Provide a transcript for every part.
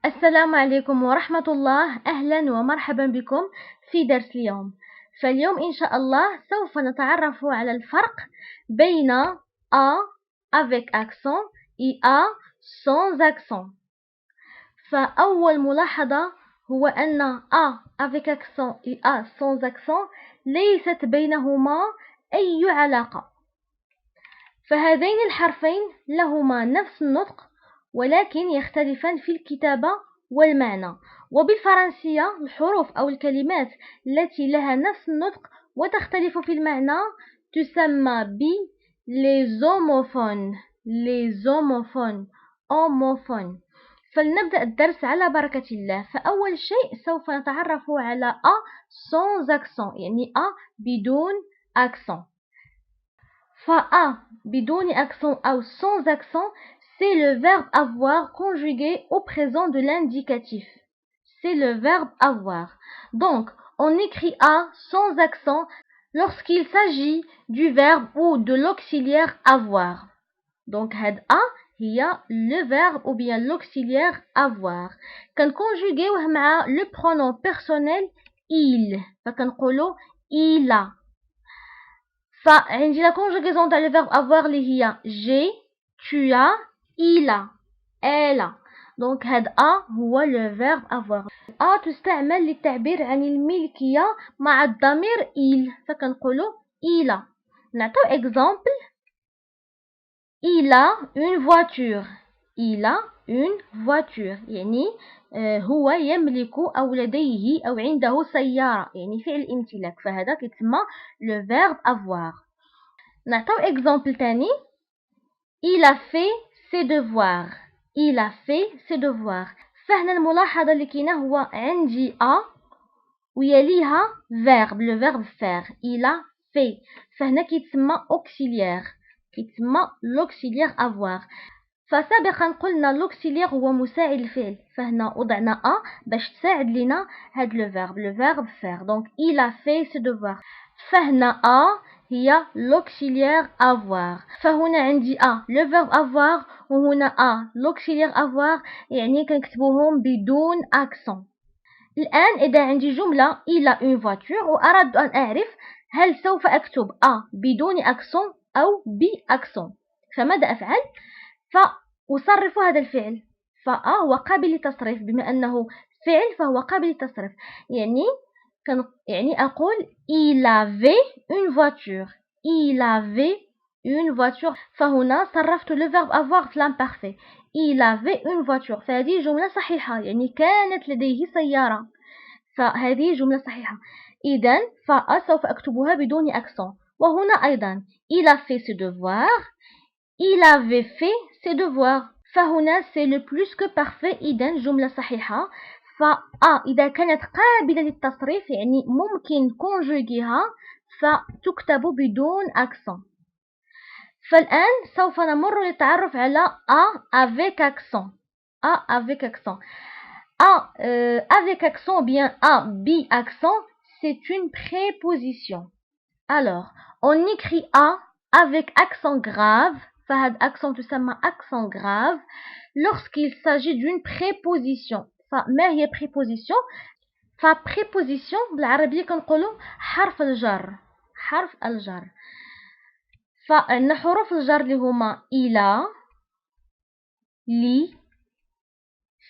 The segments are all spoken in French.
السلام عليكم ورحمة الله. أهلا ومرحبا بكم في درس اليوم. فاليوم إن شاء الله سوف نتعرف على الفرق بين A avec accent et A sans accent. فأول ملاحظة هو أن A avec accent et A sans accent ليست بينهما أي علاقة. فهذين الحرفين لهما نفس النطق ولكن يختلفان في الكتابة والمعنى. وبالفرنسية الحروف أو الكلمات التي لها نفس النطق وتختلف في المعنى تسمى ب les homophones. فلنبدأ الدرس على بركة الله. فأول شيء سوف نتعرف على A sans accent، يعني A بدون accent. فA بدون accent أو sans accent, c'est le verbe avoir conjugué au présent de l'indicatif. C'est le verbe avoir. Donc, on écrit A sans accent lorsqu'il s'agit du verbe ou de l'auxiliaire avoir. Donc, had A هي le verbe ou bien l'auxiliaire avoir. كنكونجوغيوه مع le pronom personnel il. فكنقولو il a. فعندي la conjugaison تاع le verbe avoir اللي هي j'ai, tu as, il a, elle a. donc هاد A هو le verbe avoir. A تستعمل للتعبير عن الملكية مع الضمير il، فكنقولو il a. نعطيو exemple. il a une voiture. il a une voiture يعني هو يملك أو لديه أو عنده سيارة، يعني فعل امتلاك، فهذا كيتسمى le verbe avoir. نعطيو exemple تاني. il a fait ses devoirs. il a fait ses devoirs. فهنا الملاحظة اللي كاينه هو عندي A ويليها verbe، le verbe faire. il a fait. فهنا كيتسمى auxiliaire، كيتسمى l'auxiliaire avoir. فسابقا قلنا l'auxiliaire هو مساعد الفعل، فهنا وضعنا A باش تساعد لنا هاد le verbe faire. donc il a fait ses devoirs. فهنا A هي l'auxiliaire avoir. فهنا عندي A le verbe avoir وهنا A l'auxiliaire avoir، يعني كنكتبوهم بدون accent. الآن إذا عندي جملة il a une voiture وأردت أن أعرف هل سوف أكتب A بدون accent أو بaccent، فماذا أفعل؟ فأصرف هذا الفعل. فA هو قابل للتصريف، بما أنه فعل فهو قابل للتصريف، يعني أقول il avait une voiture. il avait une voiture. فهنا صرفت le verbe avoir في l'imparfait. il avait une voiture. فهذه جملة صحيحة، يعني كانت لديه سيارة، فهذه جملة صحيحة. إذن فأ سوف أكتبها بدون accent. وهنا أيضا il a fait ses devoirs. il avait fait ses devoirs. فهنا c'est le plus que parfait. إذن جملة صحيحة. فأ إذا كانت قابلة للتصريف يعني ممكن كونجوغيها فتكتب بدون accent. فالآن سوف نمر للتعرف على A avec accent. A avec accent. A avec accent ou bien A bi-accent, c'est une préposition. Alors, on écrit A avec accent grave. فهاد accent تسمى accent grave lorsqu'il s'agit d'une préposition. فما هي préposition؟ فبريبوزيسيون بالعربية كنقولوا حرف الجر. حرف الجر. فعندنا حروف الجر اللي هما إلى، لي،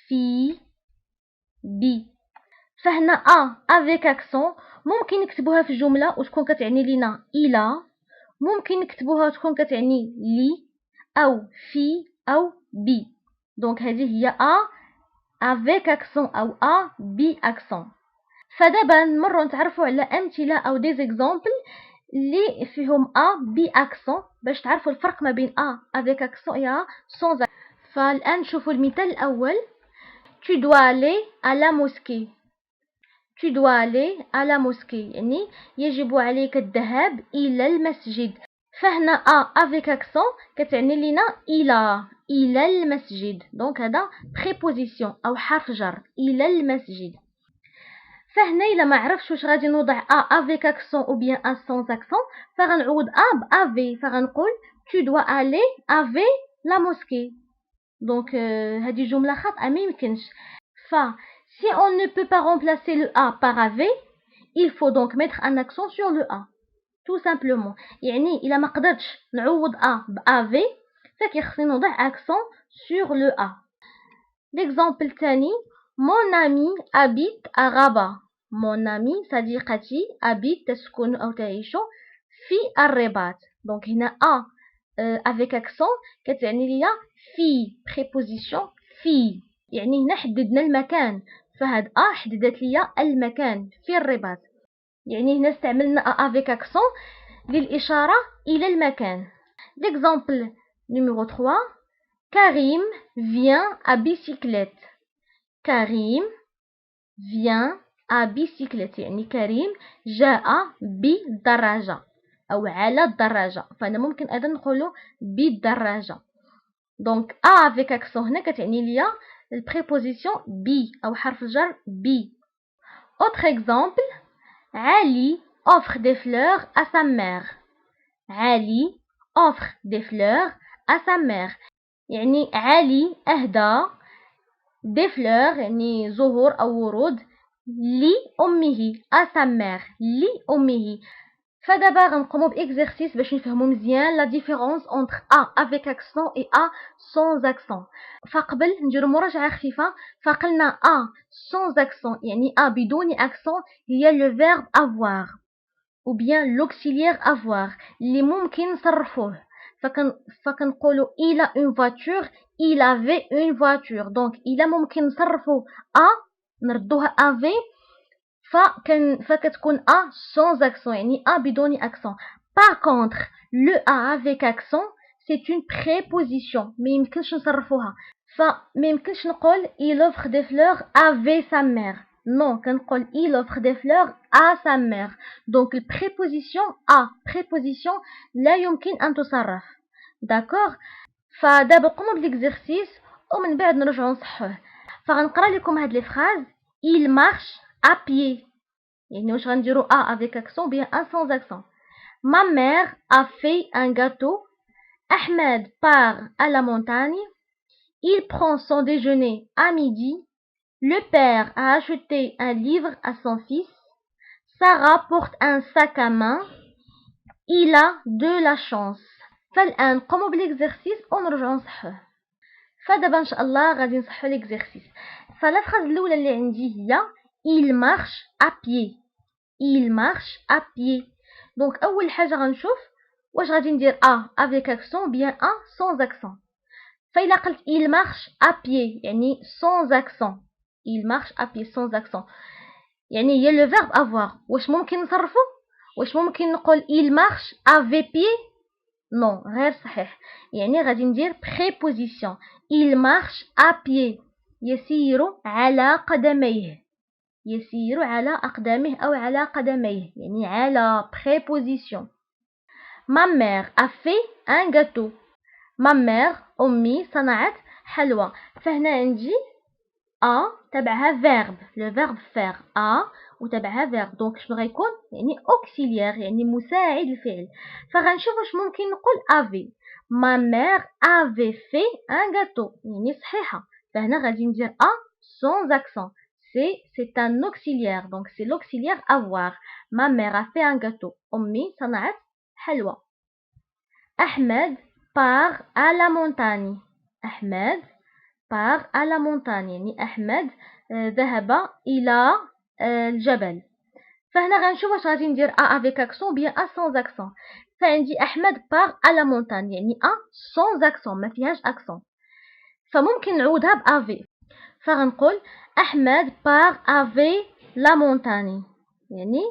في، بي. فهنا A avec accent ممكن نكتبوها في جملة وتكون كتعني لنا إلى، ممكن نكتبوها وتكون كتعني لي أو في أو بي. دونك هذه هي A avec accent أو A bi-accent. فدابا نمروا نتعرفوا على أمثلة أو des exemples اللي فيهم A bi-accent باش تعرفوا الفرق ما بين A avec accent et A sans accent. فالآن نشوفوا المثال الأول. tu dois aller à la mosquée. tu dois aller à la mosquée يعني يجب عليك الذهاب إلى المسجد. فهنا A avec accent كتعني لنا إلى المسجد. دونك هذا préposition أو حرف جر إلى المسجد. فهنا إلا ما عرفتش واش غادي نوضع A avec accent ou bien A sans accent فغنعوض A بأفي، فغنقول tu dois aller avec la mosquée. دونك هذه جملة خاطئة ما يمكنش. Si on ne peut pas remplacer le A par AV, il faut donc mettre un accent sur le A. Tout simplement. يعني إلا ما قدرتش نعوض A بAV فكيخصني نوضع accent sur le A. L'exemple الثاني Mon ami habite à Rabat. Mon ami صديقتي habite تسكن أو تعيش في الرباط. Donc هنا A avec accent كتعني ليا في préposition في يعني هنا حددنا المكان فهاد A حددت ليا المكان في الرباط يعني هنا استعملنا A avec accent للإشارة إلى المكان. L'exemple numéro 3 Karim vient à bicyclette. Karim vient à bicyclette يعني كريم جاء بالدراجة أو على الدراجة فأنا ممكن أيضا نقوله بالدراجة. Donc A avec accent هنا كتعني ليا البريبوزيسيون بي أو حرف الجر بي. Autre exemple Ali offre des fleurs à sa mère. Ali offre des fleurs à sa mère. يعني علي أهدى des fleurs يعني زهور أو ورود لأمه à sa mère لأمه. فدابا غنقومو بإكزرسيس باش نفهمو مزيان لا ديفيرونس entre A avec accent et A sans accent. فقبل نديرو مراجعة خفيفة فقلنا A sans accent يعني A بدون accent هي le verbe avoir ou bien l'auxiliaire avoir اللي ممكن نصرفوه فكنقولو il a une voiture il avait une voiture donc il a ممكن نصرفو A نردوها avait فكتكون A sans accent يعني A بدون accent. Par contre le A avec accent c'est une préposition ما يمكنش نصرفوها فما يمكنش نقول il offre des fleurs avec sa mère non كنقول il offre des fleurs à sa mère donc البريبوزيسيون A préposition لا يمكن أن تصرف. d'accord فدابا قوموا بالإكزرسيس ومن بعد نرجعوا نصحوه. فغنقرا لكم هاد لي فراز il marche à pied يعني واش غنديرو A avec accent ou bien A sans accent. Ma mère a fait un gâteau. Ahmed part à la montagne. Il prend son déjeuner à midi. Le père a acheté un livre à son fils. Sarah porte un sac à main. Il a de la chance. فالآن قوموا بالإكزرسيس ونرجعوا نصحوه. فدابا إن شاء الله غادي نصحوا الإكزرسيس. فلا فراز الأولى اللي عندي هي il marche à pied. Il marche à pied. Donc أول حاجة غنشوف واش غادي ندير A avec accent ou bien A sans accent. فإلا قلت il marche à pied يعني sans accent. Il marche à pied sans accent يعني هي le verbe avoir. واش ممكن نصرفو؟ واش ممكن نقول il marche avec pied؟ non غير صحيح يعني غادي ندير préposition il marche à pied يسير على قدميه يسير على أقدامه أو على قدميه يعني على préposition. Ma mère a fait un gâteau. Ma mère أمي صنعت حلوى. فهنا عندي A تبعها verbe le verbe faire A وتبعها verbe donc شنو غيكون يعني auxiliaire يعني مساعد الفعل. فغنشوف واش ممكن نقول avait. Ma mère avait fait un gâteau يعني صحيحة فهنا غادي ندير A sans accent. C'est un auxiliaire donc c'est l'auxiliaire avoir. Ma mère a fait un gâteau. أمي صنعت حلوى. Ahmed part à la montagne. Ahmed part à la montagne يعني أحمد ذهب إلى الجبل. فهنا غنشوف واش غادي ندير A avec accent ou bien A sans accent. فعندي أحمد part à la montagne يعني A sans accent ما فيهاش accent فممكن نعوضها بأفي فغنقول أحمد part avec la montagne يعني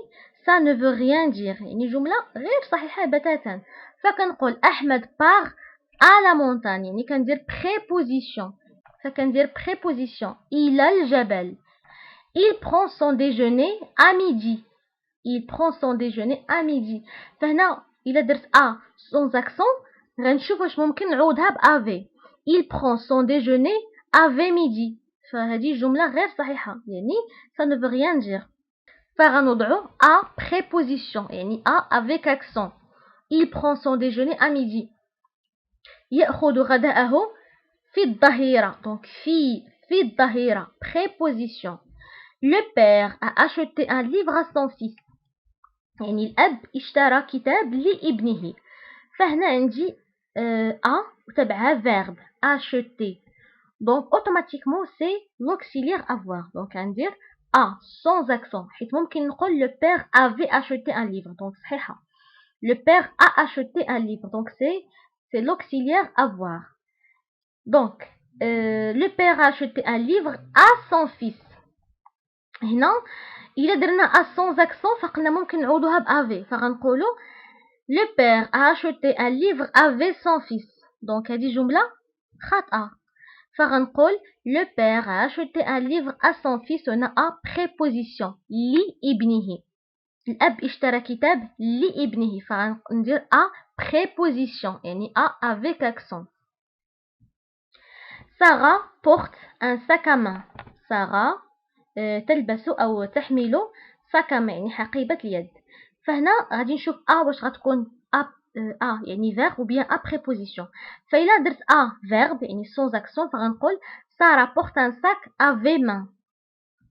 ça ne veut rien dire يعني جملة غير صحيحة بتاتا فكنقول أحمد part à la montagne يعني كندير préposition فكندير préposition إلى الجبل. Il prend son déjeuner à midi. Il prend son déjeuner à midi. فهنا إلا درت A sans accent غنشوف واش ممكن نعوضها بأفي. Il prend son déjeuner avec midi. فهذه جملة غير صحيحة يعني ça ne veut rien dire. فغنوضعو A préposition يعني A avec accent. Il prend son déjeuner à midi. يأخذ غداءه في الظهيرة. donc في الظهيرة préposition. Le père a acheté un livre à son fils. يعني الأب اشترى كتاب لابنه. فهنا عندي a وتبعها verbe acheter. Donc automatiquement c'est l'auxiliaire avoir. Donc غندير a sans accent حيت ممكن نقول le père avait acheté un livre. Donc صحيحة. Le père a acheté un livre. Donc c'est l'auxiliaire avoir. Donc le père a acheté un livre à son fils. هنا إلا درنا a sans accent فقلنا ممكن نعوضوها بافي فغنقولو le père a acheté un livre avec son fils. Donc هذه جملة خاطئة فغنقول le père a acheté un livre à son fils. هنا a préposition لابنه. الأب اشترى كتاب لابنه فغندير a préposition يعني a avec accent. Sarah porte un sac à main. Sarah تلبس أو تحمل sac à main يعني حقيبة اليد. فهنا غادي نشوف a واش غتكون a يعني verbe ou bien a préposition. فإلا درت a verbe يعني sans accent فغنقول Sarah porte un sac avec main.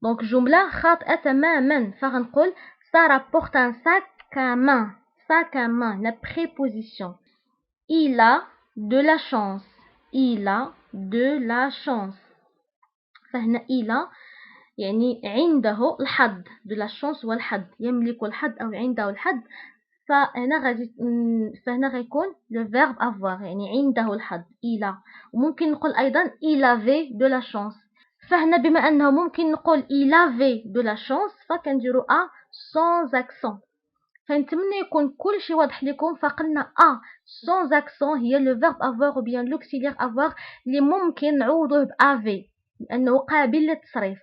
Donc جملة خاطئة تماما فغنقول Sarah porte un sac à main. Sac à main la préposition. Il a de la chance. Il a de la chance. فهنا il a يعني عنده الحظ. de la chance والحظ يملك الحظ أو عنده الحظ. فهنا غيكون le verbe avoir يعني عنده الحظ il a. وممكن نقول أيضا il avait de la chance. فهنا بما أنه ممكن نقول il avait de la chance فكنديرو a sans accent. فنتمنى يكون كل شيء واضح لكم. فقلنا a sans accent هي le verbe avoir ou bien l'auxiliaire avoir اللي ممكن نعوضوه بافي لأنه قابل للتصريف.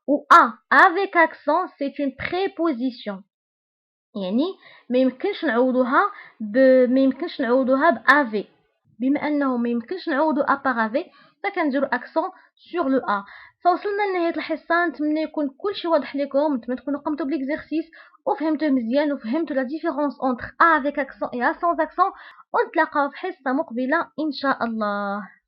و a avec accent c'est une préposition يعني ما يمكنش نعوضوها بافي. بما أنه ما يمكنش نعوضو a par افي فكنديرو accent sur le a. فوصلنا لنهاية الحصة. نتمنى يكون كل شيء واضح لكم. نتمنى تكونوا قمتوا بليكزيرسيس وفهمتوه مزيان وفهمتوا لا ديفيرونس entre a avec accent et a sans accent. ونتلاقاو في حصة مقبلة إن شاء الله.